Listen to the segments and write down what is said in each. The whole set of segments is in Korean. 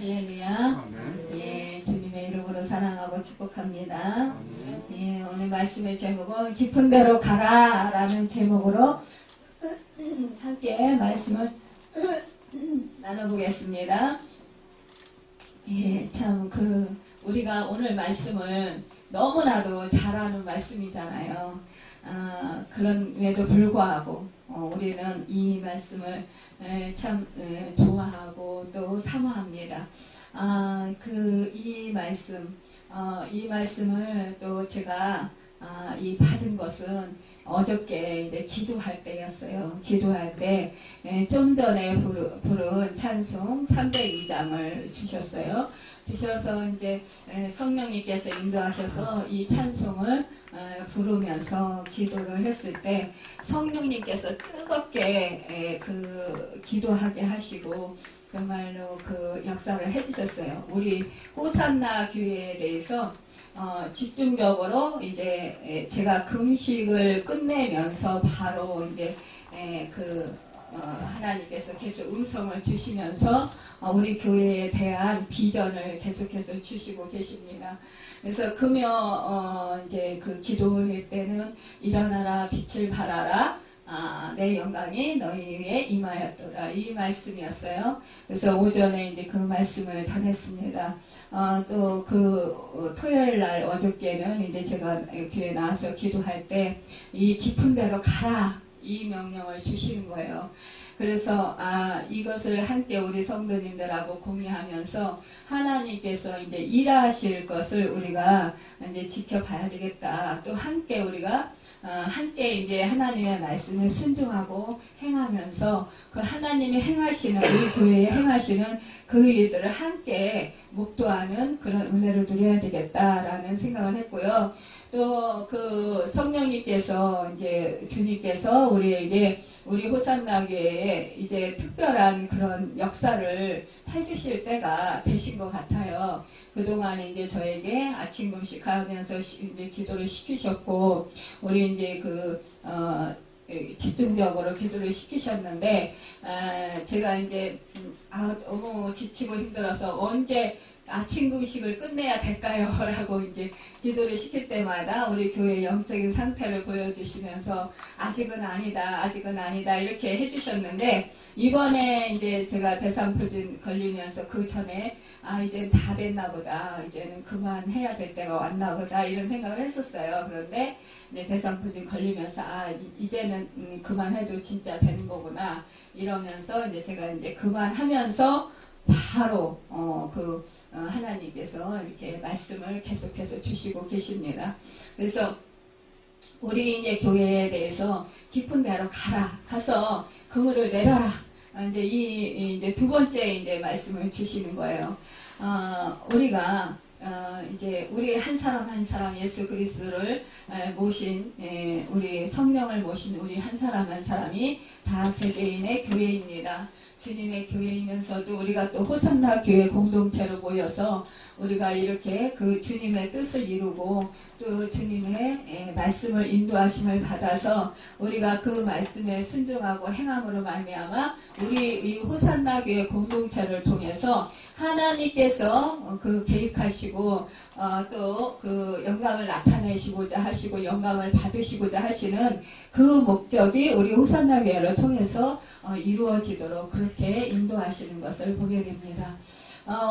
할렐루야. 예, 주님의 이름으로 사랑하고 축복합니다. 예, 오늘 말씀의 제목은 깊은 데로 가라 라는 제목으로 함께 말씀을 나눠보겠습니다. 예, 참 우리가 오늘 말씀을 너무나도 잘하는 말씀이잖아요. 그럼에도 불구하고 우리는 이 말씀을 참 좋아하고 또 사모합니다. 이 말씀을 또 제가 이 받은 것은 어저께 이제 기도할 때였어요. 기도할 때 좀 전에 부른 찬송 302장을 주셨어요. 주셔서 이제 성령님께서 인도하셔서 이 찬송을 부르면서 기도를 했을 때 성령님께서 뜨겁게 기도하게 하시고 정말로 그 역사를 해주셨어요. 우리 호산나 교회에 대해서 집중적으로 이제 제가 금식을 끝내면서 바로 이제 하나님께서 계속 음성을 주시면서 우리 교회에 대한 비전을 계속해서 주시고 계십니다. 그래서 이제 그 기도회 때는 일어나라 빛을 발하라 내 영광이 너희 위에 임하였도다 이 말씀이었어요. 그래서 오전에 이제 그 말씀을 전했습니다. 또 토요일 날 어저께는 이제 제가 교회 나와서 기도할 때 이 깊은 데로 가라 이 명령을 주시는 거예요. 그래서 이것을 함께 우리 성도님들하고 공유하면서 하나님께서 이제 일하실 것을 우리가 이제 지켜봐야 되겠다. 또 함께 우리가 함께 이제 하나님의 말씀을 순종하고 행하면서 그 하나님이 행하시는 우리 교회에 행하시는 그 일들을 함께 목도하는 그런 은혜를 누려야 되겠다라는 생각을 했고요. 또 그 성령님께서 이제 주님께서 우리에게 우리 호산나교회에 이제 특별한 그런 역사를 해주실 때가 되신 것 같아요. 그동안 이제 저에게 아침 금식하면서 이제 기도를 시키셨고 우리 이제 집중적으로 기도를 시키셨는데 제가 이제 너무 지치고 힘들어서 언제 아침 금식을 끝내야 될까요? 라고 이제 기도를 시킬 때마다 우리 교회 영적인 상태를 보여주시면서 아직은 아니다 이렇게 해주셨는데 이번에 이제 제가 대상포진 걸리면서 그 전에 이제는 다 됐나 보다 이제는 그만해야 될 때가 왔나 보다 이런 생각을 했었어요. 그런데 이제 대상포진 걸리면서 이제는 그만해도 진짜 되는 거구나 이러면서 이제 제가 이제 그만하면서 바로 하나님께서 이렇게 말씀을 계속해서 주시고 계십니다. 그래서 우리 이제 교회에 대해서 깊은 데로 가서 그물을 내려라. 이제 이제 두 번째 이제 말씀을 주시는 거예요. 우리가 이제 우리 한 사람 한 사람 예수 그리스도를 모신 우리 성령을 모신 우리 한 사람 한 사람이 다 개개인의 교회입니다. 주님의 교회이면서도 우리가 또 호산나 교회 공동체로 모여서 우리가 이렇게 그 주님의 뜻을 이루고 또 주님의 말씀을 인도하심을 받아서 우리가 그 말씀에 순종하고 행함으로 말미암아 우리 이 호산나 교회 공동체를 통해서 하나님께서 계획하시고 또 영광을 나타내시고자 하시고 영광을 받으시고자 하시는 그 목적이 우리 호산나 교회를 통해서 이루어지도록 그렇게 인도하시는 것을 보게 됩니다.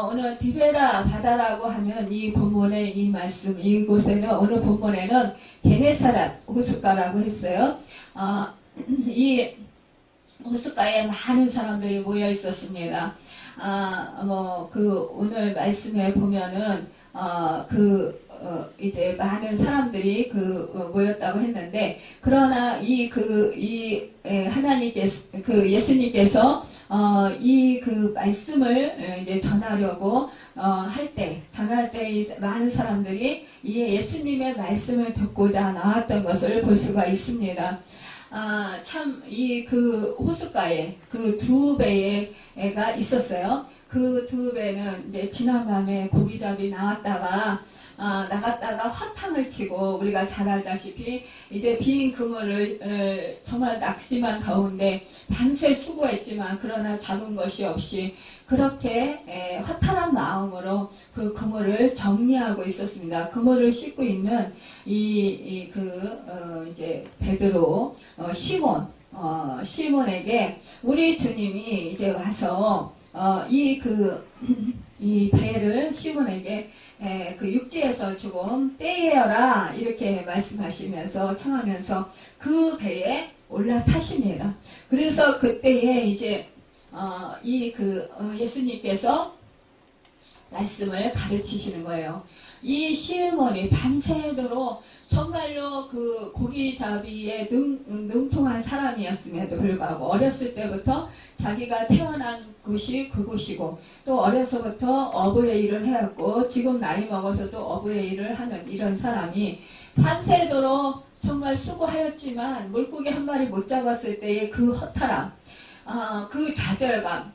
오늘 디베라 바다라고 하는 이 본문의 이 말씀 이곳에는 오늘 본문에는 게네사렛 호숫가라고 했어요. 이 호숫가에 많은 사람들이 모여 있었습니다. 오늘 말씀에 보면은 이제 많은 사람들이 모였다고 했는데, 그러나 하나님께서, 예수님께서, 말씀을 이제 전하려고, 전할 때 이 많은 사람들이 이 예수님의 말씀을 듣고자 나왔던 것을 볼 수가 있습니다. 참, 호숫가에 두 배의 애가 있었어요. 그 두 배는 이제 지난밤에 고기잡이 나갔다가 화탕을 치고 우리가 잘 알다시피 이제 빈 그물을 정말 낙심한 가운데 밤새 수고했지만 그러나 잡은 것이 없이 그렇게 화탈한 마음으로 그 그물을 정리하고 있었습니다. 그물을 싣고 있는 이제 베드로, 시몬에게 우리 주님이 이제 와서 이 배를 시몬에게 그 육지에서 조금 떼어라 이렇게 말씀하시면서 청하면서 그 배에 올라타십니다. 그래서 그때에 이제 예수님께서 말씀을 가르치시는 거예요. 이 시몬이 밤새도록 정말로 그 고기잡이에 능통한 사람이었음에도 불구하고 어렸을 때부터 자기가 태어난 곳이 그곳이고 또 어려서부터 어부의 일을 해왔고 지금 나이 먹어서도 어부의 일을 하는 이런 사람이 밤새도록 정말 수고하였지만 물고기 한 마리 못 잡았을 때의 그 허탈함, 그 좌절감,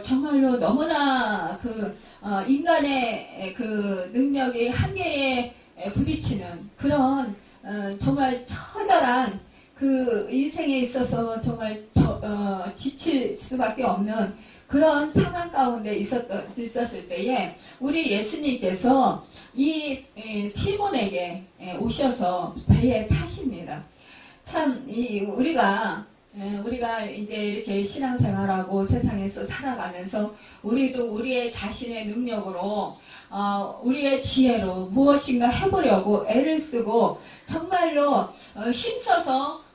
정말로 너무나 인간의 그 능력의 한계에 부딪히는 그런, 정말 처절한 그 인생에 있어서 정말 지칠 수밖에 없는 그런 상황 가운데 있었을 때에 우리 예수님께서 이 시몬에게 오셔서 배에 타십니다. 참, 우리가 이제 이렇게 신앙생활하고 세상에서 살아가면서 우리도 우리의 자신의 능력으로 우리의 지혜로 무엇인가 해보려고 애를 쓰고 정말로 힘써서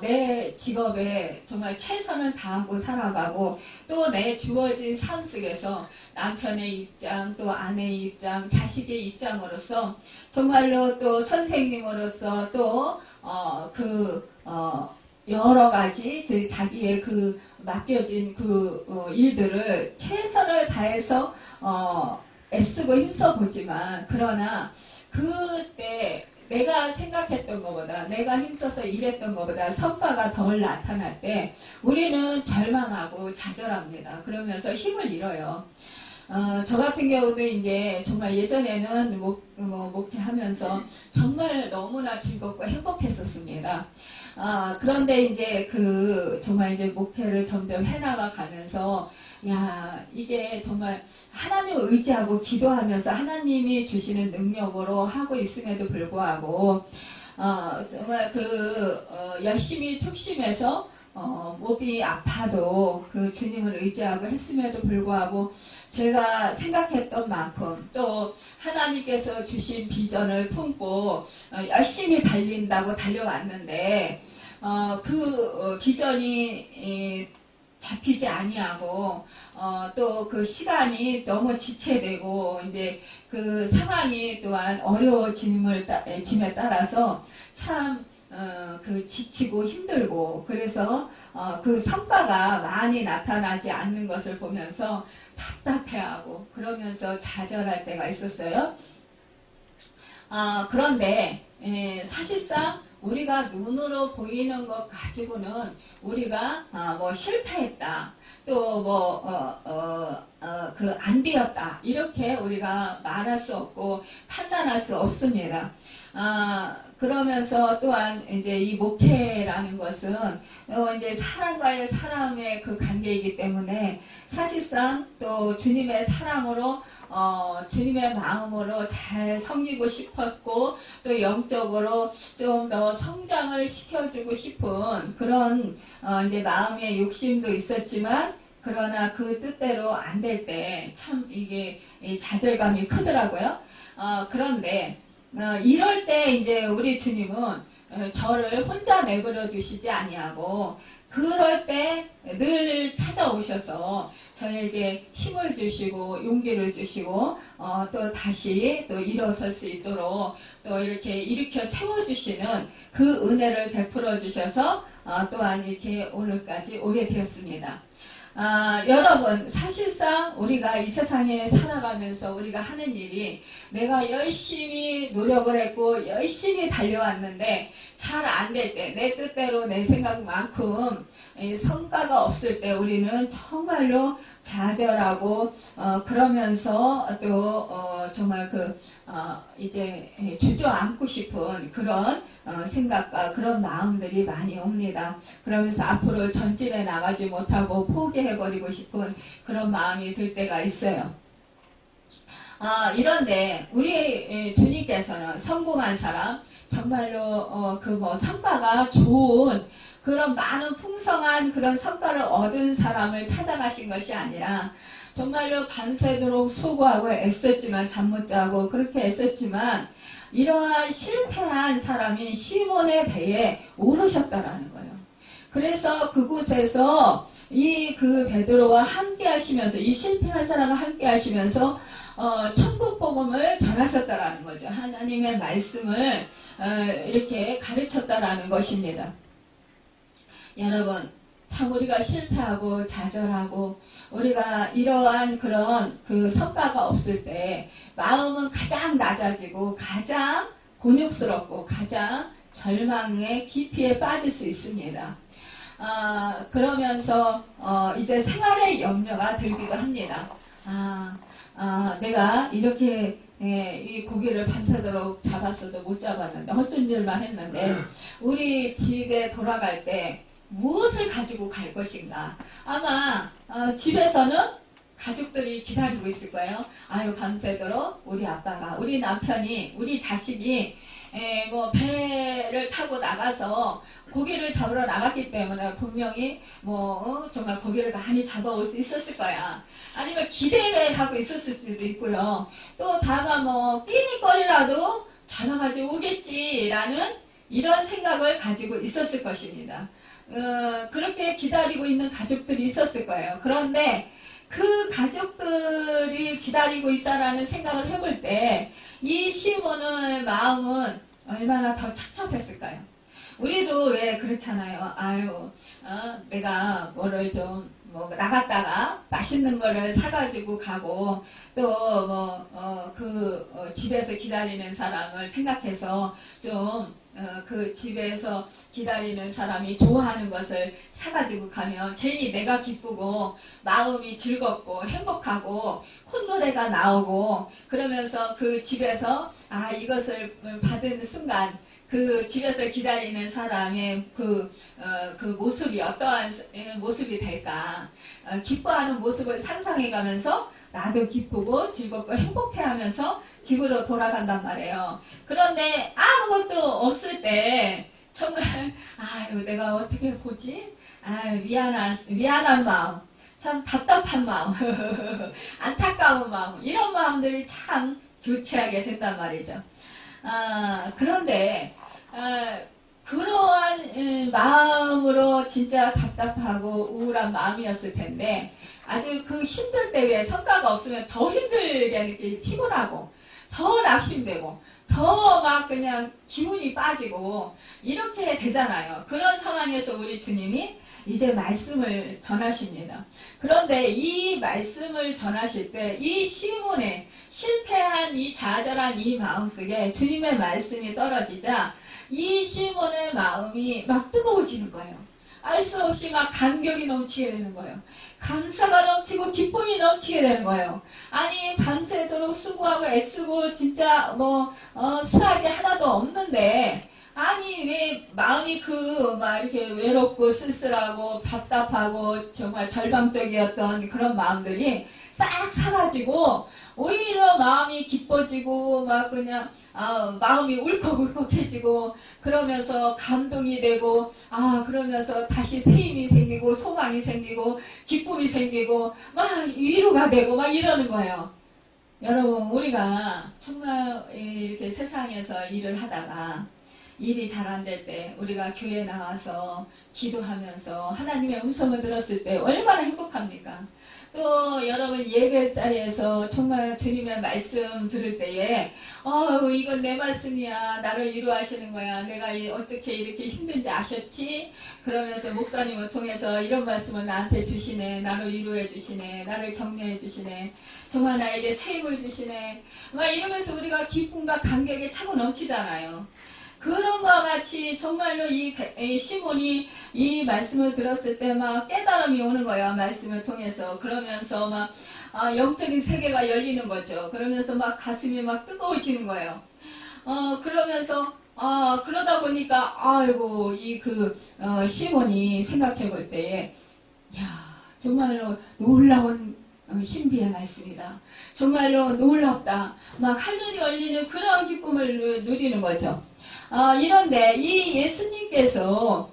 내 직업에 정말 최선을 다하고 살아가고 또 내 주어진 삶 속에서 남편의 입장 또 아내의 입장 자식의 입장으로서 정말로 또 선생님으로서 또 여러 가지 자기의 맡겨진 일들을 최선을 다해서 애쓰고 힘써 보지만 그러나 그때 내가 생각했던 것보다 내가 힘써서 일했던 것보다 성과가 덜 나타날 때 우리는 절망하고 좌절합니다. 그러면서 힘을 잃어요. 저 같은 경우도 이제 정말 예전에는 목회하면서 정말 너무나 즐겁고 행복했었습니다. 그런데 이제 정말 이제 목회를 점점 해나가 가면서 이게 정말 하나님을 의지하고 기도하면서 하나님이 주시는 능력으로 하고 있음에도 불구하고 정말 열심히 특심해서 몸이 아파도 그 주님을 의지하고 했음에도 불구하고 제가 생각했던 만큼 또 하나님께서 주신 비전을 품고 열심히 달린다고 달려왔는데 비전이 잡히지 아니하고 또 그 시간이 너무 지체되고 이제 그 상황이 또한 어려워짐에 따라서 참 지치고 힘들고 그래서 그 성과가 많이 나타나지 않는 것을 보면서 답답해하고 그러면서 좌절할 때가 있었어요. 그런데 사실상 우리가 눈으로 보이는 것 가지고는 우리가 실패했다 또 안 되었다 이렇게 우리가 말할 수 없고 판단할 수 없습니다. 그러면서 또한 이제 이 목회라는 것은 이제 사람과의 사람의 그 관계이기 때문에 사실상 또 주님의 사랑으로 주님의 마음으로 잘 섬기고 싶었고 또 영적으로 좀 더 성장을 시켜주고 싶은 그런 이제 마음의 욕심도 있었지만 그러나 그 뜻대로 안 될 때 참 이게 좌절감이 크더라고요. 그런데 이럴 때 이제 우리 주님은 저를 혼자 내버려 두시지 아니하고 그럴 때 늘 찾아오셔서 저에게 힘을 주시고 용기를 주시고 또 다시 또 일어설 수 있도록 또 이렇게 일으켜 세워주시는 그 은혜를 베풀어 주셔서 또한 이렇게 오늘까지 오게 되었습니다. 여러분 사실상 우리가 이 세상에 살아가면서 우리가 하는 일이 내가 열심히 노력을 했고 열심히 달려왔는데 잘 안 될 때 내 뜻대로 내 생각만큼 성과가 없을 때 우리는 정말로 좌절하고 그러면서 또 정말 이제 주저앉고 싶은 그런 생각과 그런 마음들이 많이 옵니다. 그러면서 앞으로 전진해 나가지 못하고 포기해버리고 싶은 그런 마음이 들 때가 있어요. 이런데 우리 주님께서는 성공한 사람, 정말로 그 뭐 성과가 좋은 그런 많은 풍성한 그런 성과를 얻은 사람을 찾아가신 것이 아니라 정말로 밤새도록 수고하고 애썼지만 잠 못 자고 그렇게 애썼지만 이러한 실패한 사람이 시몬의 배에 오르셨다라는 거예요. 그래서 그곳에서 그 베드로와 함께 하시면서 이 실패한 사람과 함께 하시면서 천국 복음을 전하셨다라는 거죠. 하나님의 말씀을 이렇게 가르쳤다라는 것입니다. 여러분, 참 우리가 실패하고 좌절하고 우리가 이러한 그런 그 성과가 없을 때 마음은 가장 낮아지고 가장 곤욕스럽고 가장 절망의 깊이에 빠질 수 있습니다. 그러면서 이제 생활의 염려가 들기도 합니다. 내가 이렇게 이 고기를 밤새도록 잡았어도 못 잡았는데 헛손질만 했는데 우리 집에 돌아갈 때 무엇을 가지고 갈 것인가. 아마 집에서는 가족들이 기다리고 있을 거예요. 아유, 밤새도록 우리 아빠가, 우리 남편이, 우리 자식이 뭐 배를 타고 나가서 고기를 잡으러 나갔기 때문에 분명히 정말 고기를 많이 잡아올 수 있었을 거야. 아니면 기대하고 있었을 수도 있고요. 또 다만 끼니거리라도 잡아가지고 오겠지라는 이런 생각을 가지고 있었을 것입니다. 그렇게 기다리고 있는 가족들이 있었을 거예요. 그런데 그 가족들이 기다리고 있다라는 생각을 해볼 때 이 시몬의 마음은 얼마나 더 착잡했을까요? 우리도 왜 그렇잖아요. 내가 뭐를 좀 나갔다가 맛있는 거를 사가지고 가고 또 집에서 기다리는 사람을 생각해서 좀 그 집에서 기다리는 사람이 좋아하는 것을 사가지고 가면 괜히 내가 기쁘고 마음이 즐겁고 행복하고 콧노래가 나오고 그러면서 그 집에서 이것을 받은 순간 그 집에서 기다리는 사람의 그 모습이 어떠한 모습이 될까 기뻐하는 모습을 상상해 가면서 나도 기쁘고 즐겁고 행복해하면서 집으로 돌아간단 말이에요. 그런데 아무것도 없을 때 정말 내가 어떻게 보지? 미안한 마음, 참 답답한 마음, 안타까운 마음 이런 마음들이 참 교체하게 된단 말이죠. 그런데 그러한 마음으로 진짜 답답하고 우울한 마음이었을 텐데 아주 그 힘들 때 왜 성과가 없으면 더 힘들게 느끼고 피곤하고 더 낙심되고 더 막 그냥 기운이 빠지고 이렇게 되잖아요. 그런 상황에서 우리 주님이 이제 말씀을 전하십니다. 그런데 이 말씀을 전하실 때 이 시몬의 실패한 이 좌절한 이 마음속에 주님의 말씀이 떨어지자 이 시몬의 마음이 막 뜨거워지는 거예요. 알 수 없이 막 감격이 넘치게 되는 거예요. 감사가 넘치고 기쁨이 넘치게 되는 거예요. 아니 밤새도록 수고하고 애쓰고 진짜 수학이 하나도 없는데 아니 왜 마음이 막 이렇게 외롭고 쓸쓸하고 답답하고 정말 절망적이었던 그런 마음들이 싹 사라지고 오히려 마음이 기뻐지고 막 그냥 마음이 울컥울컥해지고 그러면서 감동이 되고 그러면서 다시 새 힘이 생기고 소망이 생기고 기쁨이 생기고 막 위로가 되고 막 이러는 거예요. 여러분 우리가 정말 이렇게 세상에서 일을 하다가 일이 잘 안 될 때 우리가 교회에 나와서 기도하면서 하나님의 음성을 들었을 때 얼마나 행복합니까? 또 여러분 예배 자리에서 정말 주님의 말씀 들을 때에 이건 내 말씀이야. 나를 위로하시는 거야. 내가 어떻게 이렇게 힘든지 아셨지? 그러면서 목사님을 통해서 이런 말씀을 나한테 주시네. 나를 위로해 주시네. 나를 격려해 주시네. 정말 나에게 새 힘을 주시네. 막 이러면서 우리가 기쁨과 감격에 차고 넘치잖아요. 그런 것과 같이 정말로 이 시몬이 이 말씀을 들었을 때 막 깨달음이 오는 거야. 말씀을 통해서. 그러면서 막 영적인 세계가 열리는 거죠. 그러면서 막 가슴이 막 뜨거워지는 거예요. 그러면서 그러다 보니까 아이고 시몬이 생각해 볼 때에 정말로 놀라운 신비의 말씀이다. 정말로 놀랍다. 막 하늘이 열리는 그런 기쁨을 누리는 거죠. 이런데 이 예수님께서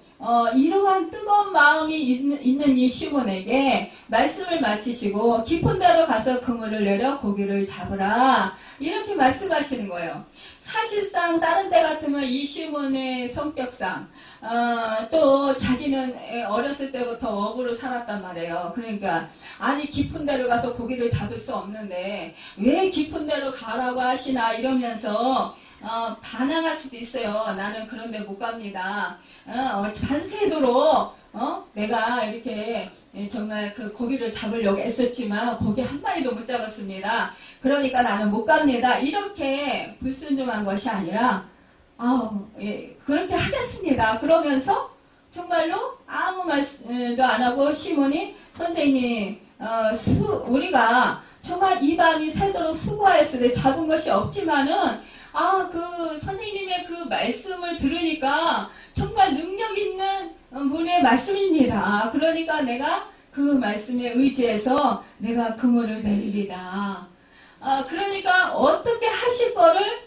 이러한 뜨거운 마음이 있는 이 시몬에게 말씀을 마치시고 깊은 데로 가서 그물을 내려 고기를 잡으라 이렇게 말씀하시는 거예요. 사실상 다른 때 같으면 이 시몬의 성격상 또 자기는 어렸을 때부터 어부로 살았단 말이에요. 그러니까 아니 깊은 데로 가서 고기를 잡을 수 없는데 왜 깊은 데로 가라고 하시나 이러면서 반항할 수도 있어요. 나는 그런 데 못 갑니다. 밤새도록 내가 이렇게 정말 그 고기를 잡으려고 애썼지만 고기 한 마리도 못 잡았습니다. 그러니까 나는 못 갑니다. 이렇게 불순종한 것이 아니라 그렇게 하겠습니다. 그러면서 정말로 아무 말씀도 안 하고 시몬이 선생님 우리가 정말 이 밤이 새도록 수고하였으되 잡은 것이 없지만은 그 선생님의 그 말씀을 들으니까 정말 능력 있는 분의 말씀입니다. 그러니까 내가 그 말씀에 의지해서 내가 그물을 내리리다. 그러니까 어떻게 하실 거를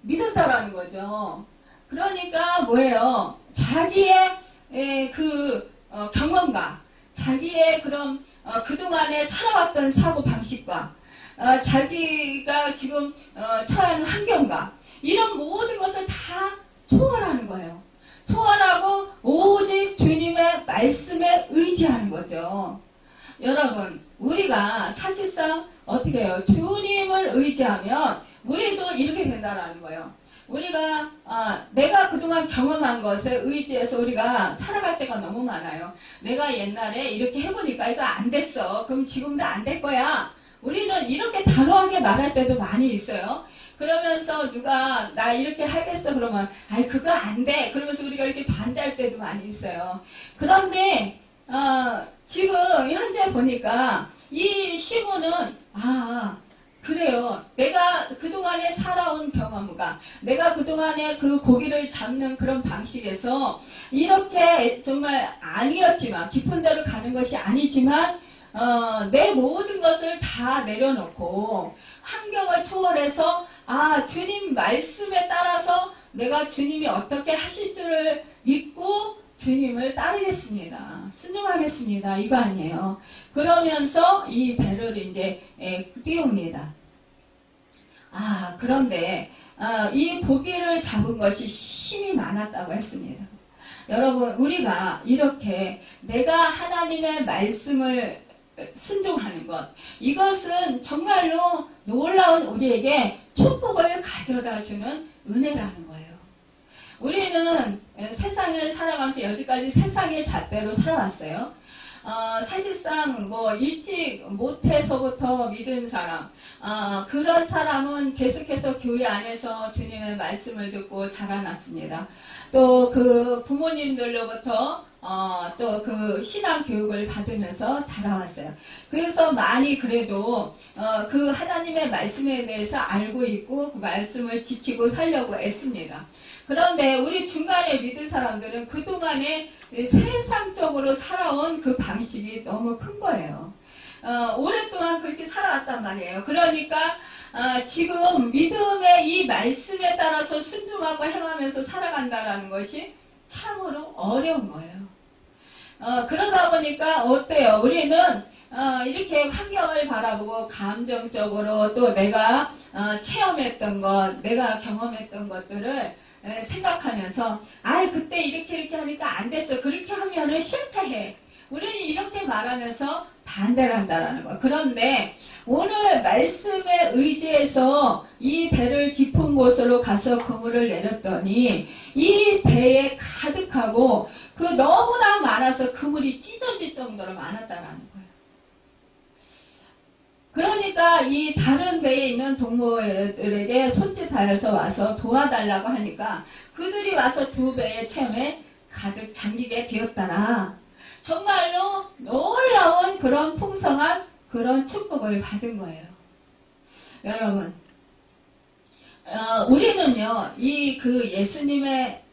믿었다라는 거죠. 그러니까 뭐예요? 자기의 경험과 자기의 그런 그동안에 살아왔던 사고 방식과 자기가 지금 처한 환경과 이런 모든 것을 다 초월하는 거예요. 초월하고 오직 주님의 말씀에 의지하는 거죠. 여러분, 우리가 사실상 어떻게 해요? 주님을 의지하면 우리도 이렇게 된다라는 거예요. 우리가 내가 그동안 경험한 것에 의지해서 우리가 살아갈 때가 너무 많아요. 내가 옛날에 이렇게 해보니까 이거 안 됐어. 그럼 지금도 안 될 거야. 우리는 이렇게 단호하게 말할 때도 많이 있어요. 그러면서 누가 나 이렇게 하겠어 그러면 그거 안 돼. 그러면서 우리가 이렇게 반대할 때도 많이 있어요. 그런데 지금 현재 보니까 이 시몬은 그래요. 내가 그동안에 살아온 경험과 내가 그동안에 그 고기를 잡는 그런 방식에서 이렇게 정말 아니었지만 깊은 데로 가는 것이 아니지만 내 모든 것을 다 내려놓고 환경을 초월해서 주님 말씀에 따라서 내가 주님이 어떻게 하실 줄을 믿고 주님을 따르겠습니다. 순종하겠습니다. 이거 아니에요. 그러면서 이 배를 이제 띄웁니다. 그런데 이 고기를 잡은 것이 힘이 많았다고 했습니다. 여러분, 우리가 이렇게 내가 하나님의 말씀을 순종하는 것, 이것은 정말로 놀라운 우리에게 축복을 가져다 주는 은혜라는 거예요. 우리는 세상을 살아가면서 여지까지 세상의 잣대로 살아왔어요. 사실상 일찍 못해서부터 믿은 사람, 그런 사람은 계속해서 교회 안에서 주님의 말씀을 듣고 자라났습니다. 또 그 부모님들로부터 또 그 신앙 교육을 받으면서 자라왔어요. 그래서 많이 그래도 그 하나님의 말씀에 대해서 알고 있고 그 말씀을 지키고 살려고 애씁니다. 그런데 우리 중간에 믿은 사람들은 그동안에 세상적으로 살아온 그 방식이 너무 큰 거예요. 오랫동안 그렇게 살아왔단 말이에요. 그러니까 지금 믿음의 이 말씀에 따라서 순종하고 행하면서 살아간다는 것이 참으로 어려운 거예요. 그러다 보니까 어때요? 우리는 이렇게 환경을 바라보고 감정적으로 또 내가 체험했던 것, 내가 경험했던 것들을 생각하면서 그때 이렇게 하니까 안 됐어. 그렇게 하면은 실패해. 우리는 이렇게 말하면서 반대를 한다라는 거예요. 그런데 오늘 말씀에 의지해서 이 배를 깊은 곳으로 가서 그물을 내렸더니 이 배에 가득하고 그 너무나 많아서 그물이 찢어질 정도로 많았다라는 거예요. 그러니까 이 다른 배에 있는 동무들에게 손짓하여서 와서 도와달라고 하니까 그들이 와서 두 배의 체험에 가득 잠기게 되었다라. 정말로 놀라운 그런 풍성한 그런 축복을 받은 거예요. 여러분, 우리는요, 그 예수님의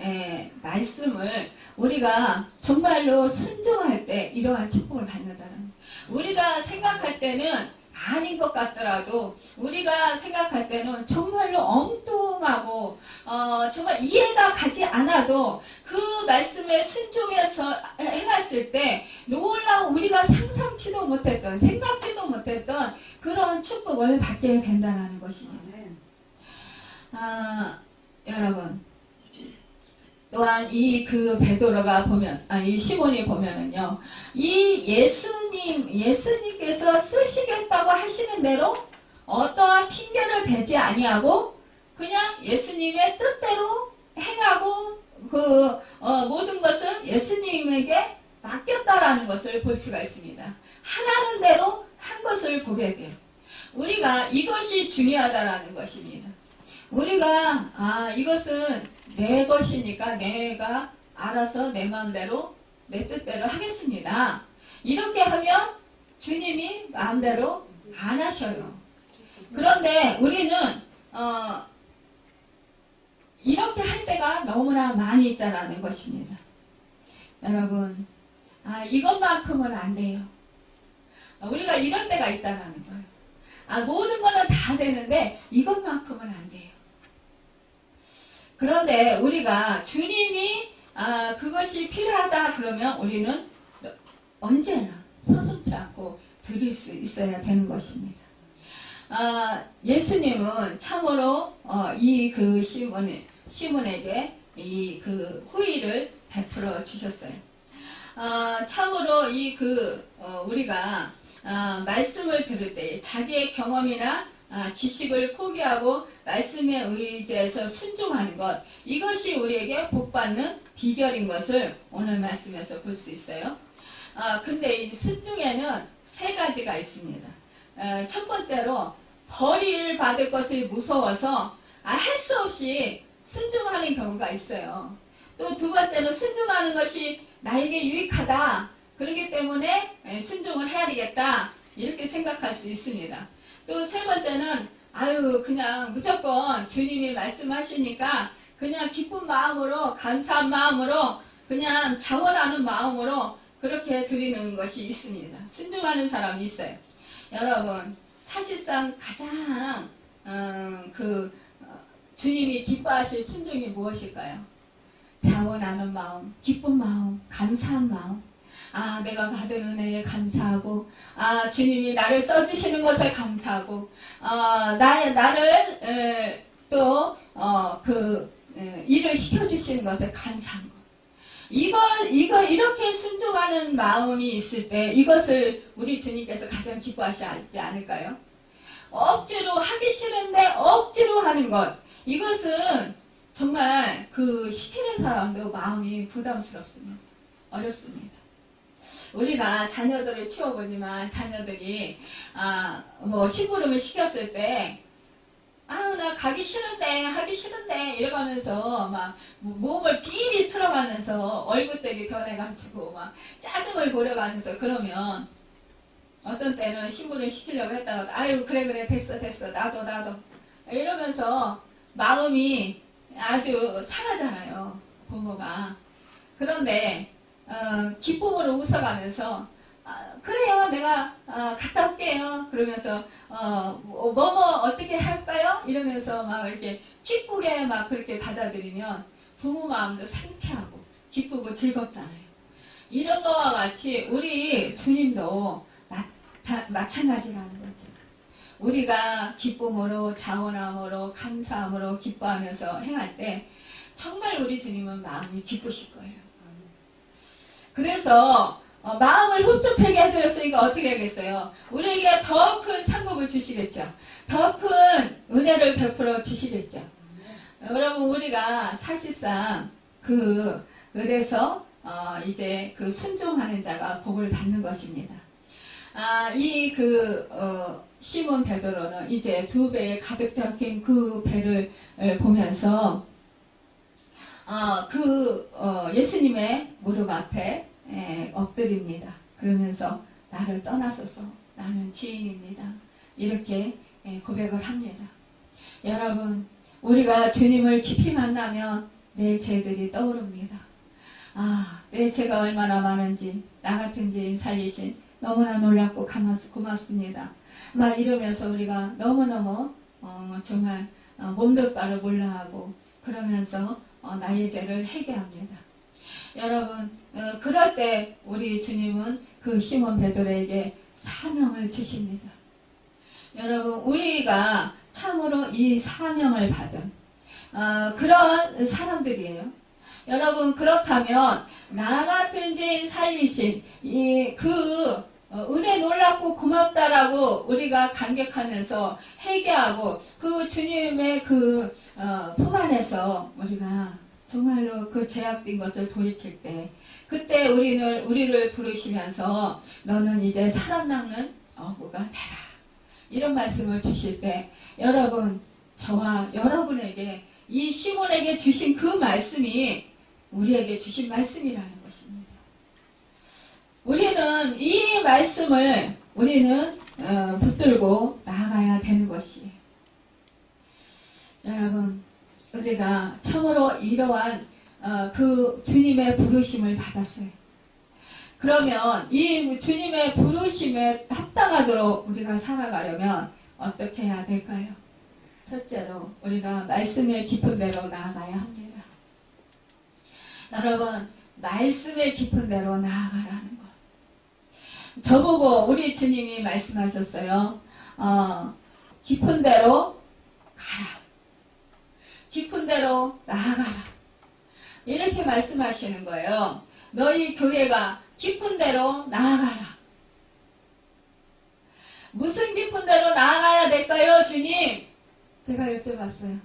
말씀을 우리가 정말로 순종할 때 이러한 축복을 받는다는 거예요. 우리가 생각할 때는 아닌 것 같더라도 우리가 생각할 때는 정말로 엉뚱하고 정말 이해가 가지 않아도 그 말씀에 순종해서 행했을 때 놀라운 우리가 상상치도 못했던 생각지도 못했던 그런 축복을 받게 된다는 것입니다. 여러분 또한 이 그 베드로가 보면 이 시몬이 보면은요 이 예수님께서 쓰시겠다고 하시는 대로 어떠한 핑계를 대지 아니하고 그냥 예수님의 뜻대로 행하고 그 모든 것을 예수님에게 맡겼다라는 것을 볼 수가 있습니다. 하라는 대로 한 것을 보게 돼요. 우리가 이것이 중요하다라는 것입니다. 우리가 이것은 내 것이니까 내가 알아서 내 마음대로 내 뜻대로 하겠습니다. 이렇게 하면 주님이 마음대로 안 하셔요. 그런데 우리는 이렇게 할 때가 너무나 많이 있다는 것입니다. 여러분 이것만큼은 안 돼요. 우리가 이런 때가 있다는 거예요. 모든 거는 다 되는데 이것만큼은 안 돼요. 그런데 우리가 주님이 그것이 필요하다 그러면 우리는 언제나 서슴지 않고 드릴 수 있어야 되는 것입니다. 예수님은 참으로 이 그 시몬에게 이 그 호의를 베풀어 주셨어요. 참으로 이 우리가 말씀을 들을 때 자기의 경험이나 지식을 포기하고 말씀에 의지해서 순종하는 것 이것이 우리에게 복받는 비결인 것을 오늘 말씀에서 볼 수 있어요. 근데 이 순종에는 세 가지가 있습니다. 첫 번째로 벌을 받을 것을 무서워서 할 수 없이 순종하는 경우가 있어요. 또 두 번째는 순종하는 것이 나에게 유익하다. 그렇기 때문에 순종을 해야 되겠다. 이렇게 생각할 수 있습니다. 또 세 번째는 그냥 무조건 주님이 말씀하시니까 그냥 기쁜 마음으로 감사한 마음으로 그냥 자원하는 마음으로 그렇게 드리는 것이 있습니다. 순종하는 사람이 있어요. 여러분 사실상 가장 주님이 기뻐하실 순종이 무엇일까요? 자원하는 마음, 기쁜 마음, 감사한 마음. 내가 받은 은혜에 감사하고, 주님이 나를 써주시는 것에 감사하고, 나를 또, 일을 시켜주시는 것에 감사한 것. 이렇게 순종하는 마음이 있을 때, 이것을 우리 주님께서 가장 기뻐하시지 않을까요? 억지로 하기 싫은데, 억지로 하는 것. 이것은 정말 시키는 사람도 마음이 부담스럽습니다. 어렵습니다. 우리가 자녀들을 키워보지만 자녀들이 심부름을 시켰을 때 나 가기 싫은데 하기 싫은데 이러면서 막 몸을 비비 틀어가면서 얼굴색이 변해가지고 막 짜증을 부려가면서 그러면 어떤 때는 심부름 시키려고 했다가 그래 됐어 나도 이러면서 마음이 아주 상하잖아요 부모가. 그런데 기쁨으로 웃어가면서 그래요 내가 갔다 올게요 그러면서 어떻게 할까요 이러면서 막 이렇게 기쁘게 막 그렇게 받아들이면 부모 마음도 상쾌하고 기쁘고 즐겁잖아요. 이런 거와 같이 우리 주님도 마찬가지라는 거죠. 우리가 기쁨으로 자원함으로 감사함으로 기뻐하면서 행할 때 정말 우리 주님은 마음이 기쁘실 거예요. 그래서 마음을 흡족하게 해드렸으니까 어떻게 하겠어요? 우리에게 더 큰 상급을 주시겠죠. 더 큰 은혜를 베풀어 주시겠죠. 여러분 우리가 사실상 그래서 이제 순종하는 자가 복을 받는 것입니다. 시몬 베드로는 이제 2배에 가득 잡힌 그 배를 보면서 예수님의 무릎 앞에 엎드립니다. 그러면서 나를 떠나소서 나는 죄인입니다. 이렇게 고백을 합니다. 여러분 우리가 주님을 깊이 만나면 내 죄들이 떠오릅니다. 내 죄가 얼마나 많은지 나 같은 죄인 살리신 너무나 놀랍고 고맙습니다. 막 이러면서 우리가 너무너무 정말 몸둘 바를 몰라하고 그러면서 나의 죄를 회개합니다. 여러분 그럴 때 우리 주님은 그 시몬 베드로에게 사명을 주십니다. 여러분 우리가 참으로 이 사명을 받은 그런 사람들이에요. 여러분 그렇다면 나 같은 죄인 살리신 은혜 놀랍고 고맙다라고 우리가 감격하면서 회개하고 그 주님의 품 안에서 우리가 정말로 그 죄악된 것을 돌이킬 때 그때 우리를 부르시면서 너는 이제 살아남는 어부가 되라. 이런 말씀을 주실 때 여러분 저와 여러분에게 이 시몬에게 주신 그 말씀이 우리에게 주신 말씀이라는 것입니다. 우리는 이 말씀을 붙들고 나아가야 되는 것이에요. 여러분 우리가 참으로 이러한 그 주님의 부르심을 받았어요. 그러면 이 주님의 부르심에 합당하도록 우리가 살아가려면 어떻게 해야 될까요? 첫째로 우리가 말씀의 깊은 데로 나아가야 합니다. 여러분 말씀의 깊은 데로 나아가라는 것. 저보고 우리 주님이 말씀하셨어요. 깊은 데로 가라. 깊은 데로 나아가라. 이렇게 말씀하시는 거예요. 너희 교회가 깊은 데로 나아가라. 무슨 깊은 데로 나아가야 될까요, 주님? 제가 여쭤봤어요.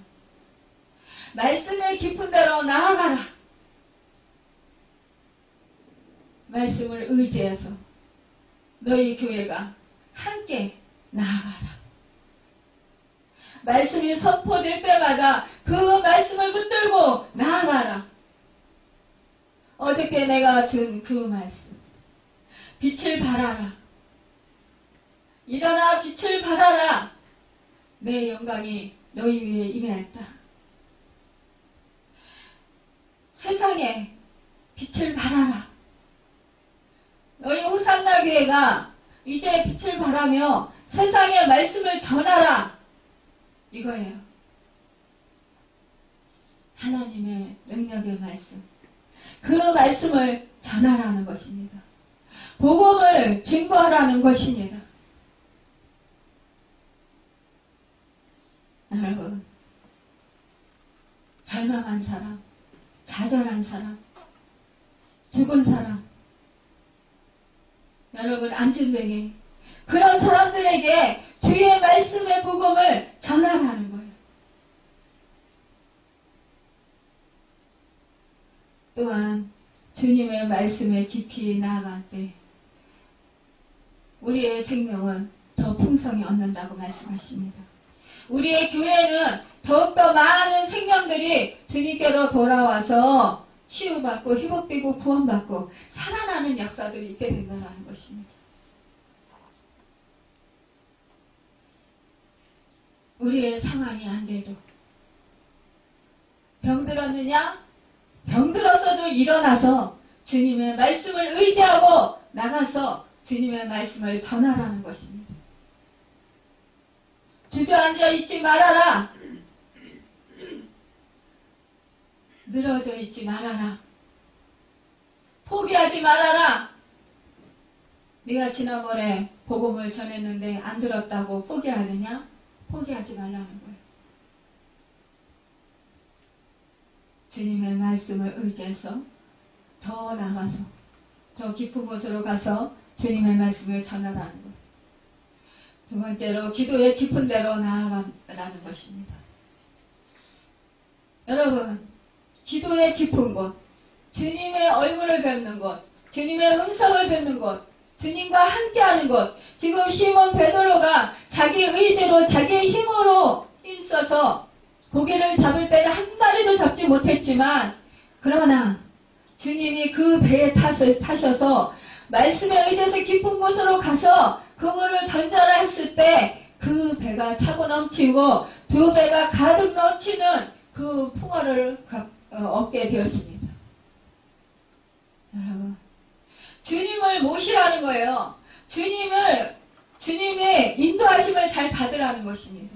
말씀의 깊은 데로 나아가라. 말씀을 의지해서 너희 교회가 함께 나아가라. 말씀이 선포될 때마다 그 말씀을 붙들고 나아가라. 어저께 내가 준 그 말씀. 빛을 발하라. 일어나 빛을 발하라. 내 영광이 너희 위에 임하였다. 세상에 빛을 발하라. 너희 호산나 교회가 이제 빛을 발하며 세상에 말씀을 전하라. 이거예요. 하나님의 능력의 말씀. 그 말씀을 전하라는 것입니다. 복음을 증거하라는 것입니다. 여러분, 절망한 사람, 좌절한 사람, 죽은 사람, 여러분 안진뱅이 그런 사람들에게 주의 말씀의 복음을 전하라는 거예요. 또한 주님의 말씀에 깊이 나아갈 때 우리의 생명은 더 풍성히 얻는다고 말씀하십니다. 우리의 교회는 더욱더 많은 생명들이 주님께로 돌아와서 치유받고 회복되고 구원받고 살아나는 역사들이 있게 된다는 것입니다. 우리의 상황이 안 돼도 병들었느냐? 병들었어도 일어나서 주님의 말씀을 의지하고 나가서 주님의 말씀을 전하라는 것입니다. 주저앉아 있지 말아라. 늘어져 있지 말아라. 포기하지 말아라. 네가 지난번에 복음을 전했는데 안 들었다고 포기하느냐? 포기하지 말라는 거예요. 주님의 말씀을 의지해서 더 나가서 더 깊은 곳으로 가서 주님의 말씀을 전하라는 거예요. 두 번째로 기도의 깊은 데로 나아가라는 것입니다. 여러분 기도의 깊은 곳, 주님의 얼굴을 뵙는 곳, 주님의 음성을 듣는 곳, 주님과 함께하는 곳. 지금 시몬 베드로가 자기 의지로 자기의 힘으로 힘써서 고기를 잡을 때는 한 마리도 잡지 못했지만 그러나 주님이 그 배에 타셔서 말씀에 의지해서 깊은 곳으로 가서 그물을 던져라 했을 때 그 배가 차고 넘치고 두 배가 가득 넘치는 그 풍어를 얻게 되었습니다. 여러분 주님을 모시라는 거예요. 주님의 인도하심을 잘 받으라는 것입니다.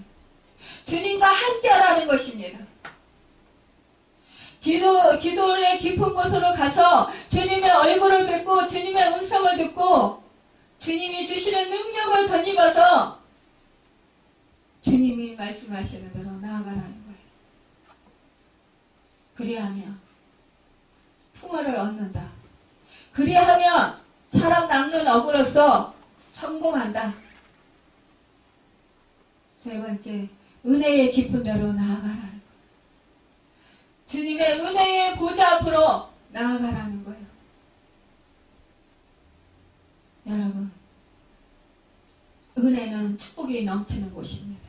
주님과 함께하라는 것입니다. 기도의 깊은 곳으로 가서 주님의 얼굴을 뵙고 주님의 음성을 듣고 주님이 주시는 능력을 덧입어서 주님이 말씀하시는 대로 나아가라는 거예요. 그리하면 풍어를 얻는다. 그리하면 사람 낚는 어부로서 성공한다. 세 번째, 은혜의 깊은 데로 나아가라는 거예요. 주님의 은혜의 보좌 앞으로 나아가라는 거예요. 여러분, 은혜는 축복이 넘치는 곳입니다.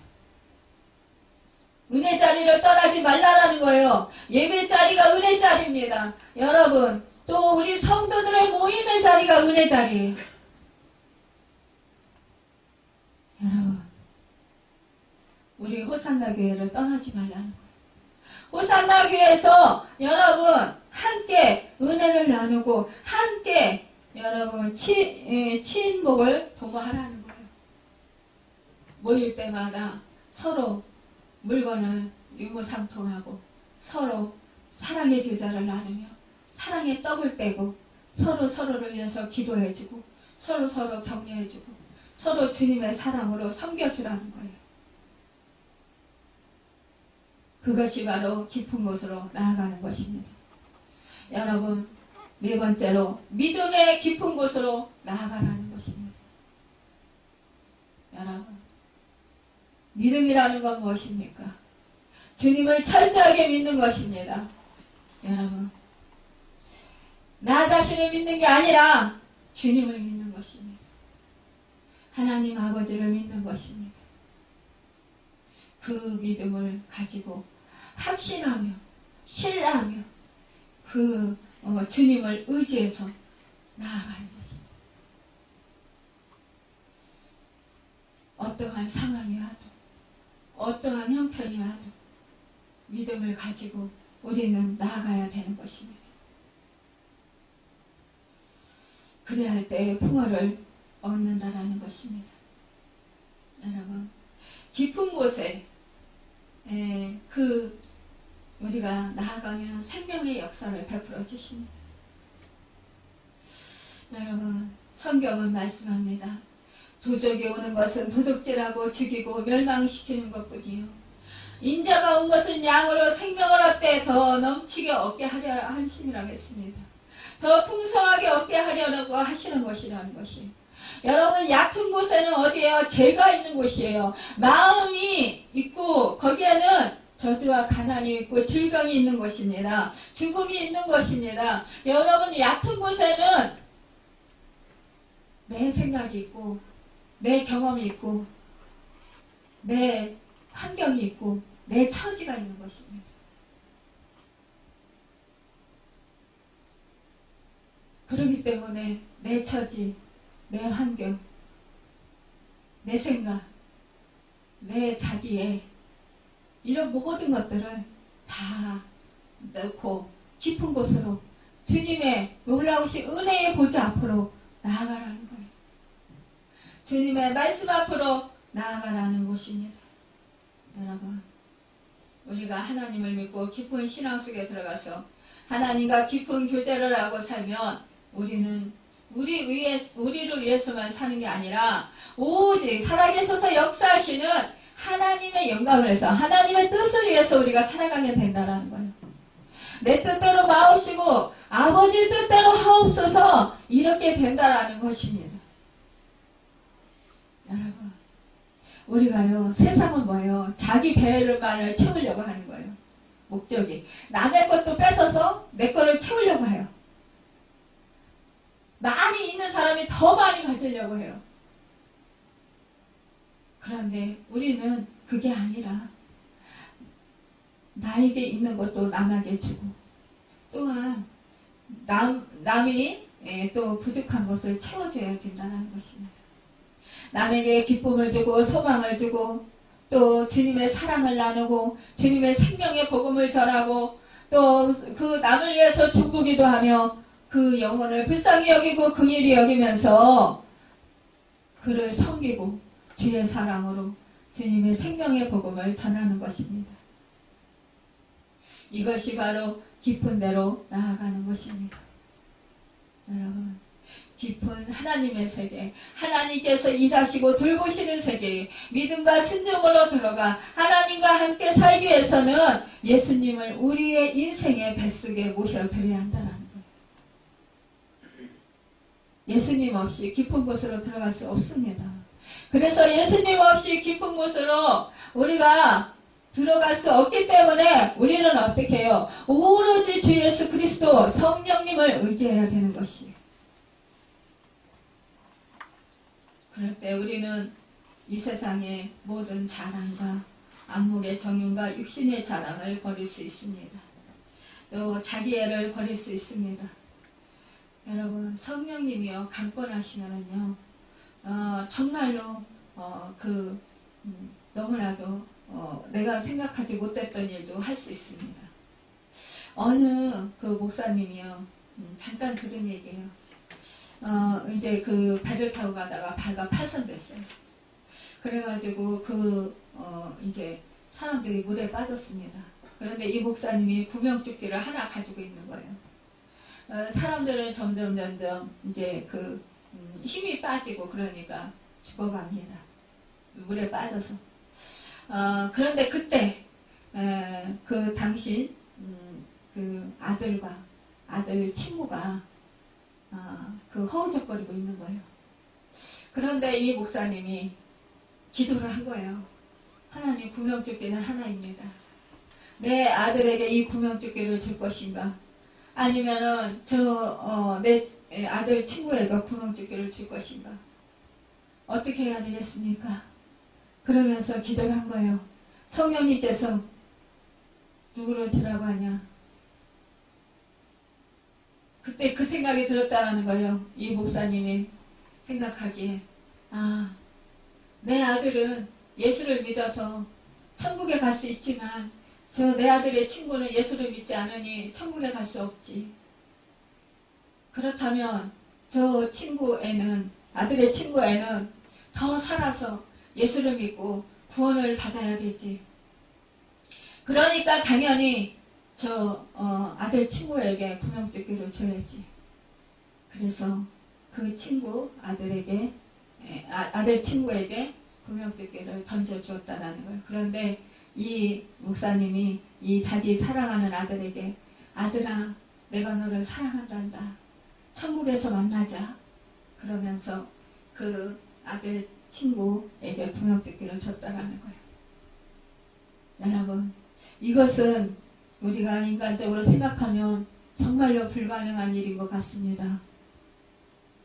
은혜 자리를 떠나지 말라라는 거예요. 예배 자리가 은혜 자리입니다. 여러분, 또 우리 성도들의 모임의 자리가 은혜 자리예요. 여러분, 우리 호산나 교회를 떠나지 말라는 거예요. 호산나 교회에서 여러분 함께 은혜를 나누고 함께 여러분 친목을 도모하라는 거예요. 모일 때마다 서로 물건을 유무상통하고 서로 사랑의 교자를 나누며 사랑의 떡을 떼고 서로를 위해서 기도해주고 서로 격려해주고 서로 주님의 사랑으로 섬겨주라는 거예요. 그것이 바로 깊은 곳으로 나아가는 것입니다. 여러분, 네 번째로 믿음의 깊은 곳으로 나아가라는 것입니다. 여러분, 믿음이라는 건 무엇입니까? 주님을 철저하게 믿는 것입니다. 여러분, 나 자신을 믿는 게 아니라 주님을 믿는 것입니다. 하나님 아버지를 믿는 것입니다. 그 믿음을 가지고 확신하며 신뢰하며 그 주님을 의지해서 나아가는 것입니다. 어떠한 상황이 와도 어떠한 형편이 와도 믿음을 가지고 우리는 나아가야 되는 것입니다. 그래야 할 때 풍어를 얻는다라는 것입니다. 여러분, 깊은 곳에 우리가 나아가면 생명의 역사를 베풀어 주십니다. 여러분, 성경은 말씀합니다. 도적이 오는 것은 도둑질하고 죽이고 멸망시키는 것뿐이요. 인자가 온 것은 양으로 생명을 얻되 더 넘치게 얻게 하려 하심이라고 했습니다. 더 풍성하게 얻게 하려고 하시는 것이라는 것이. 여러분, 약한 곳에는 어디예요? 죄가 있는 곳이에요. 마음이 있고 거기에는 저주와 가난이 있고 질병이 있는 것입니다. 죽음이 있는 것입니다. 여러분, 얕은 곳에는 내 생각이 있고 내 경험이 있고 내 환경이 있고 내 처지가 있는 것입니다. 그렇기 때문에 내 처지, 내 환경, 내 생각, 내 자기의 이런 모든 것들을 다 넣고 깊은 곳으로 주님의 놀라우신 은혜의 보좌 앞으로 나아가라는 거예요. 주님의 말씀 앞으로 나아가라는 곳입니다. 여러분, 우리가 하나님을 믿고 깊은 신앙 속에 들어가서 하나님과 깊은 교제를 하고 살면 우리는 우리를 위해서만 사는 게 아니라 오직 살아계셔서 역사하시는 하나님의 영광을 위해서 하나님의 뜻을 위해서 우리가 살아가게 된다는 거예요. 내 뜻대로 마옵시고 아버지 뜻대로 하옵소서 이렇게 된다는 것입니다. 여러분, 우리가요, 세상은 뭐예요? 자기 배를만을 채우려고 하는 거예요. 목적이. 남의 것도 뺏어서 내 거를 채우려고 해요. 많이 있는 사람이 더 많이 가지려고 해요. 그런데 우리는 그게 아니라 나에게 있는 것도 남에게 주고 또한 남이 또 부족한 것을 채워줘야 된다는 것입니다. 남에게 기쁨을 주고 소망을 주고 또 주님의 사랑을 나누고 주님의 생명의 복음을 전하고 또 그 남을 위해서 중보기도 하며 그 영혼을 불쌍히 여기고 긍휼히 여기면서 그를 섬기고 주의 사랑으로 주님의 생명의 복음을 전하는 것입니다. 이것이 바로 깊은 데로 나아가는 것입니다. 여러분, 깊은 하나님의 세계, 하나님께서 일하시고 돌보시는 세계에 믿음과 순종으로 들어가 하나님과 함께 살기 위해서는 예수님을 우리의 인생의 뱃속에 모셔드려야 한다는 거예요. 예수님 없이 깊은 곳으로 들어갈 수 없습니다. 그래서 예수님 없이 깊은 곳으로 우리가 들어갈 수 없기 때문에 우리는 어떻게 해요? 오로지 주 예수 그리스도 성령님을 의지해야 되는 것이에요. 그럴 때 우리는 이 세상의 모든 자랑과 안목의 정욕과 육신의 자랑을 버릴 수 있습니다. 또 자기애를 버릴 수 있습니다. 여러분, 성령님이요 강권하시면은요 정말로 너무나도 내가 생각하지 못했던 일도 할 수 있습니다. 어느 그 목사님이요 잠깐 들은 얘기예요. 이제 그 배를 타고 가다가 배가 파손됐어요. 그래가지고 이제 사람들이 물에 빠졌습니다. 그런데 이 목사님이 구명조끼를 하나 가지고 있는 거예요. 사람들은 점점 이제 힘이 빠지고 그러니까 죽어갑니다. 물에 빠져서. 그런데 그때 그 당신 그 아들 친구가 허우적거리고 있는 거예요. 그런데 이 목사님이 기도를 한 거예요. 하나님, 구명조끼는 하나입니다. 내 아들에게 이 구명조끼를 줄 것인가? 아니면은 내 아들 친구에게 구명조끼를 줄 것인가? 어떻게 해야 되겠습니까? 그러면서 기도를 한 거예요. 성령님께서 누구를 주라고 하냐? 그때 그 생각이 들었다는 거예요. 이 목사님이 생각하기에 내 아들은 예수를 믿어서 천국에 갈 수 있지만 내 아들의 친구는 예수를 믿지 않으니 천국에 갈 수 없지. 그렇다면 저 친구애는, 아들의 친구애는 더 살아서 예수를 믿고 구원을 받아야 되지. 그러니까 당연히 아들 친구에게 구명조끼를 줘야지. 그래서 그 친구 아들 친구에게 구명조끼를 던져주었다라는 거예요. 그런데 이 목사님이 이 자기 사랑하는 아들에게 아들아, 내가 너를 사랑한단다. 천국에서 만나자. 그러면서 그 아들 친구에게 구명조끼를 줬다라는 거예요. 여러분, 이것은 우리가 인간적으로 생각하면 정말로 불가능한 일인 것 같습니다.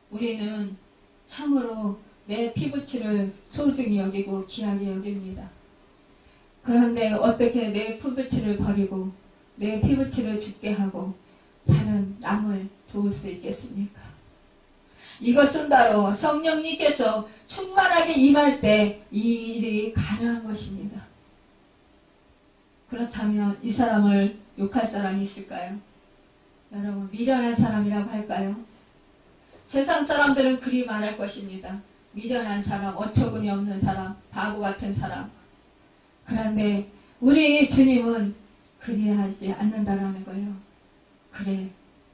우리는 참으로 내 피부치를 소중히 여기고 귀하게 여깁니다. 그런데 어떻게 내 피부치를 버리고 내 피부치를 죽게 하고 다른 남을 도울 수 있겠습니까? 이것은 바로 성령님께서 충만하게 임할 때 이 일이 가능한 것입니다. 그렇다면 이 사람을 욕할 사람이 있을까요? 여러분, 미련한 사람이라고 할까요? 세상 사람들은 그리 말할 것입니다. 미련한 사람, 어처구니 없는 사람, 바보 같은 사람. 그런데 우리 주님은 그리하지 않는다라는 거예요. 그래,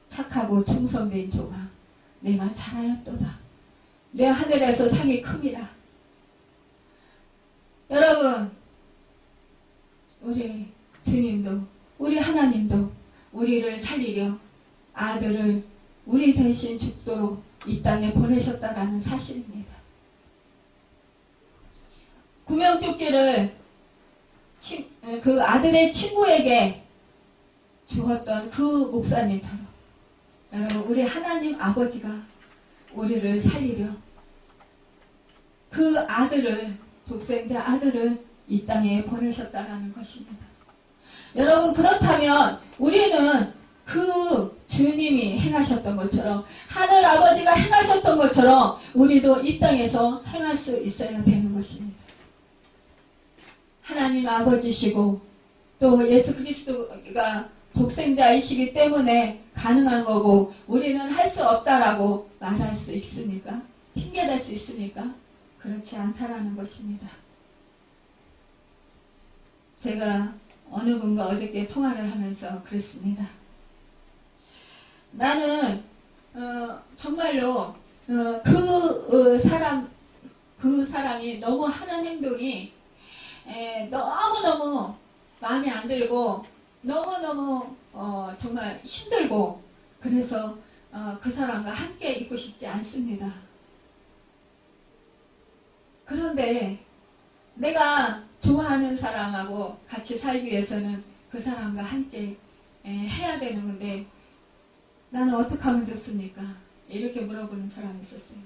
착하고 충성된 종아, 내가 잘하였도다. 내 하늘에서 상이 큼이라. 여러분, 우리 주님도, 우리 하나님도 우리를 살리려 아들을 우리 대신 죽도록 이 땅에 보내셨다라는 사실입니다. 구명조끼를 그 아들의 친구에게 주었던 그 목사님처럼 여러분, 우리 하나님 아버지가 우리를 살리려 그 아들을, 독생자 아들을 이 땅에 보내셨다라는 것입니다. 여러분, 그렇다면 우리는 그 주님이 행하셨던 것처럼, 하늘 아버지가 행하셨던 것처럼 우리도 이 땅에서 행할 수 있어야 되는 것입니다. 하나님 아버지시고 또 예수 그리스도가 독생자이시기 때문에 가능한 거고, 우리는 할 수 없다라고 말할 수 있습니까? 핑계댈 수 있습니까? 그렇지 않다라는 것입니다. 제가 어느 분과 어저께 통화를 하면서 그랬습니다. 나는 정말로 그 사람이 너무 하는 행동이 너무너무 마음에 안 들고 너무너무 정말 힘들고 그래서 그 사람과 함께 있고 싶지 않습니다. 그런데 내가 좋아하는 사람하고 같이 살기 위해서는 그 사람과 함께 해야 되는 건데 나는 어떻게 하면 좋습니까? 이렇게 물어보는 사람이 있었어요.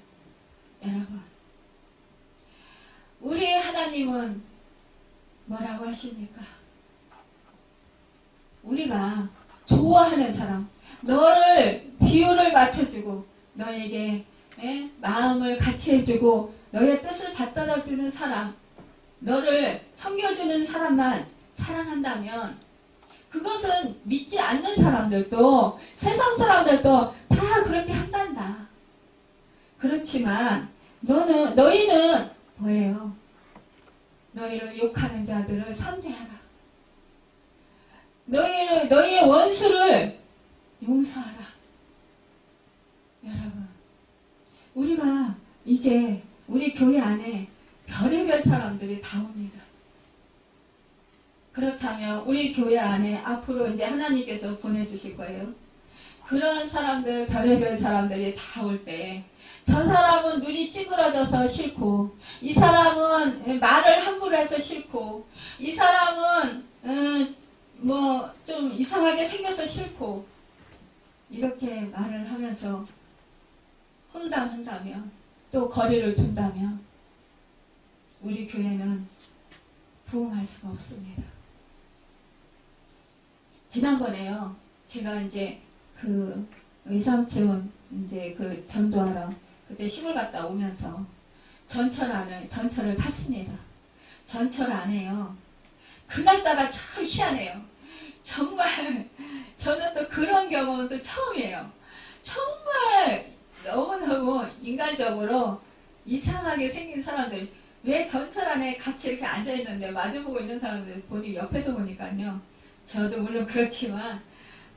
여러분, 우리 하나님은 뭐라고 하십니까? 우리가 좋아하는 사람, 너를 비율을 맞춰주고 너에게 마음을 같이 해주고 너의 뜻을 받들어주는 사람, 너를 섬겨주는 사람만 사랑한다면 그것은 믿지 않는 사람들도 세상 사람들도 다 그렇게 한단다. 그렇지만 너희는 뭐예요? 너희를 욕하는 자들을 선대하라. 너희의 원수를 용서하라. 여러분, 우리가 이제 우리 교회 안에 별의별 사람들이 다 옵니다. 그렇다면 우리 교회 안에 앞으로 이제 하나님께서 보내주실 거예요. 그런 사람들, 별의별 사람들이 다 올 때, 저 사람은 눈이 찌그러져서 싫고, 이 사람은 말을 함부로 해서 싫고, 이 사람은 뭐 좀 이상하게 생겨서 싫고, 이렇게 말을 하면서 혼담한다면, 또 거리를 둔다면, 우리 교회는 부흥할 수가 없습니다. 지난번에요, 제가 이제 그 의삼촌 이제 그 전도하러 그때 시골 갔다 오면서 전철을 탔습니다. 전철 안에요. 그날따라 참 희한해요. 정말 저는 또 그런 경험은 또 처음이에요. 정말 너무너무 인간적으로 이상하게 생긴 사람들, 왜 전철 안에 같이 이렇게 앉아있는데 마주보고 있는 사람들 보니 옆에도 보니까요. 저도 물론 그렇지만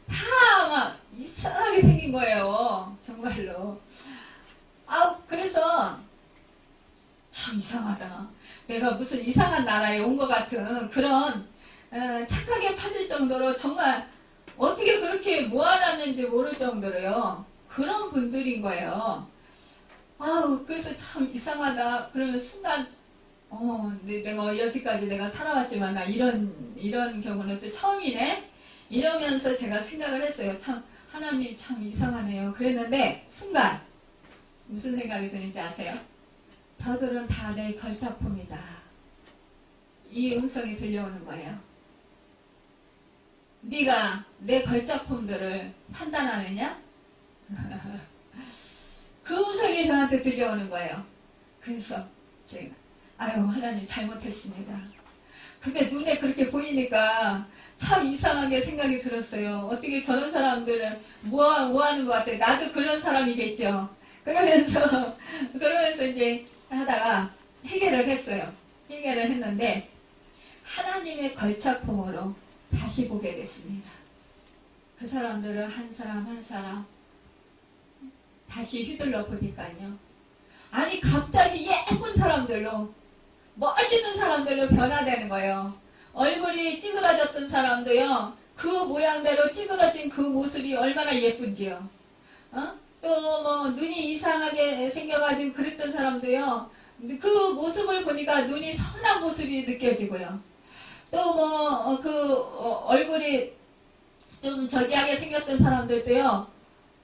다 막 이상하게 생긴 거예요. 정말로. 그래서 참 이상하다. 내가 무슨 이상한 나라에 온 것 같은 그런 착하게 빠질 정도로 정말 어떻게 그렇게 모아놨는지 모를 정도로요. 그런 분들인 거예요. 그래서 참 이상하다. 그러면 순간 내가 여태까지 내가 살아왔지만 나 이런 경우는 또 처음이네. 이러면서 제가 생각을 했어요. 참 하나님 참 이상하네요. 그랬는데 순간 무슨 생각이 드는지 아세요? 저들은 다 내 걸작품이다. 이 음성이 들려오는 거예요. 네가 내 걸작품들을 판단하느냐? 그 음성이 저한테 들려오는 거예요. 그래서 제가 하나님 잘못했습니다. 근데 눈에 그렇게 보이니까 참 이상하게 생각이 들었어요. 어떻게 저런 사람들은 뭐 하는 것 같아. 나도 그런 사람이겠죠. 그러면서 이제 하다가 해결을 했어요. 해결을 했는데 하나님의 걸작품으로 다시 보게 됐습니다. 그 사람들을 한 사람 한 사람 다시 휘둘러 보니까요. 아니 갑자기 예쁜 사람들로 멋있는 사람들로 변화되는 거예요. 얼굴이 찌그러졌던 사람도요. 그 모양대로 찌그러진 그 모습이 얼마나 예쁜지요. 또 뭐 눈이 이상하게 생겨가지고 그랬던 사람도요. 그 모습을 보니까 눈이 선한 모습이 느껴지고요. 또 뭐 얼굴이 좀 저기하게 생겼던 사람들도요.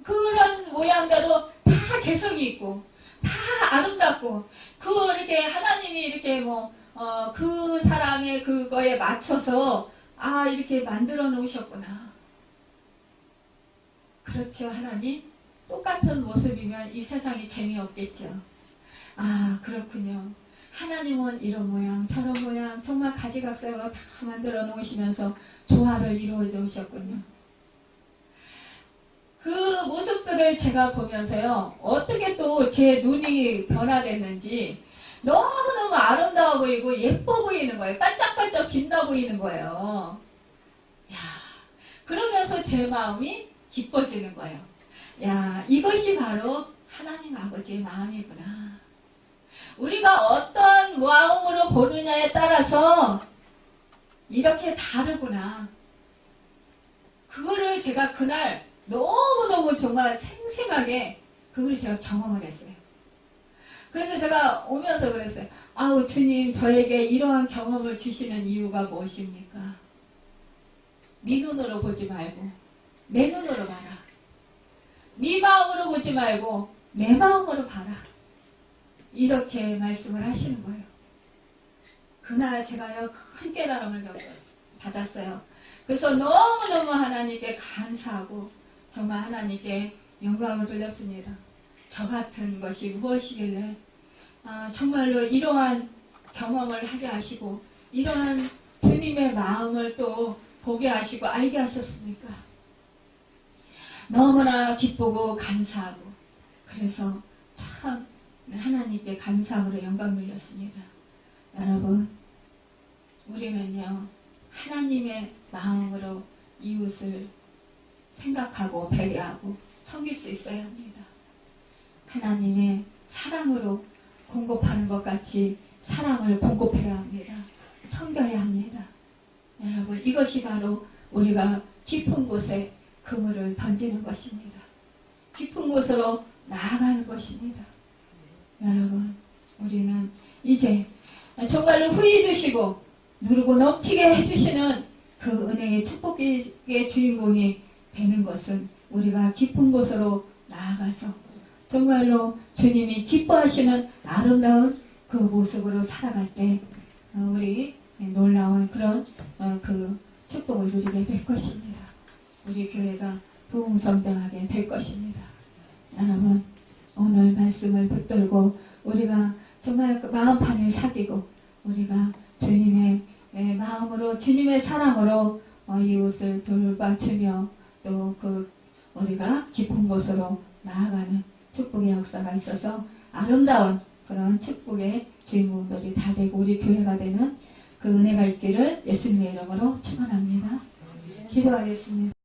그런 모양대로 다 개성이 있고 다 아름답고 이렇게 하나님이 이렇게 그 사람의 그거에 맞춰서 이렇게 만들어 놓으셨구나. 그렇죠. 하나님 똑같은 모습이면 이 세상이 재미없겠죠. 그렇군요. 하나님은 이런 모양 저런 모양 정말 가지각색으로 다 만들어 놓으시면서 조화를 이루어 놓으셨군요. 그 모습들을 제가 보면서요. 어떻게 또 제 눈이 변화됐는지 너무너무 아름다워 보이고 예뻐 보이는 거예요. 반짝반짝 빛나 보이는 거예요. 야, 그러면서 제 마음이 기뻐지는 거예요. 야, 이것이 바로 하나님 아버지의 마음이구나. 우리가 어떤 마음으로 보느냐에 따라서 이렇게 다르구나. 그거를 제가 그날 너무너무 정말 생생하게 그걸 제가 경험을 했어요. 그래서 제가 오면서 그랬어요. 아우 주님, 저에게 이러한 경험을 주시는 이유가 무엇입니까? 네 눈으로 보지 말고 내 눈으로 봐라. 네 마음으로 보지 말고 내 마음으로 봐라. 이렇게 말씀을 하시는 거예요. 그날 제가요 큰 깨달음을 받았어요. 그래서 너무너무 하나님께 감사하고 정말 하나님께 영광을 돌렸습니다. 저 같은 것이 무엇이길래 정말로 이러한 경험을 하게 하시고 이러한 주님의 마음을 또 보게 하시고 알게 하셨습니까? 너무나 기쁘고 감사하고 그래서 참 하나님께 감사함으로 영광 돌렸습니다. 여러분, 우리는요 하나님의 마음으로 이웃을 생각하고 배려하고 섬길 수 있어야 합니다. 하나님의 사랑으로 공급하는 것 같이 사랑을 공급해야 합니다. 섬겨야 합니다. 여러분, 이것이 바로 우리가 깊은 곳에 그물을 던지는 것입니다. 깊은 곳으로 나아가는 것입니다. 여러분, 우리는 이제 정말로 후히 주시고 누르고 넘치게 해주시는 그 은혜의 축복의 주인공이 되는 것은 우리가 깊은 곳으로 나아가서 정말로 주님이 기뻐하시는 아름다운 그 모습으로 살아갈 때 우리 놀라운 그런 그 축복을 누리게 될 것입니다. 우리 교회가 부흥성장하게 될 것입니다. 여러분, 오늘 말씀을 붙들고 우리가 정말 그 마음판을 사귀고 우리가 주님의 마음으로 주님의 사랑으로 이웃을 돌봐주며 또 그 우리가 깊은 곳으로 나아가는 축복의 역사가 있어서 아름다운 그런 축복의 주인공들이 다 되고 우리 교회가 되는 그 은혜가 있기를 예수님의 이름으로 축원합니다. 기도하겠습니다.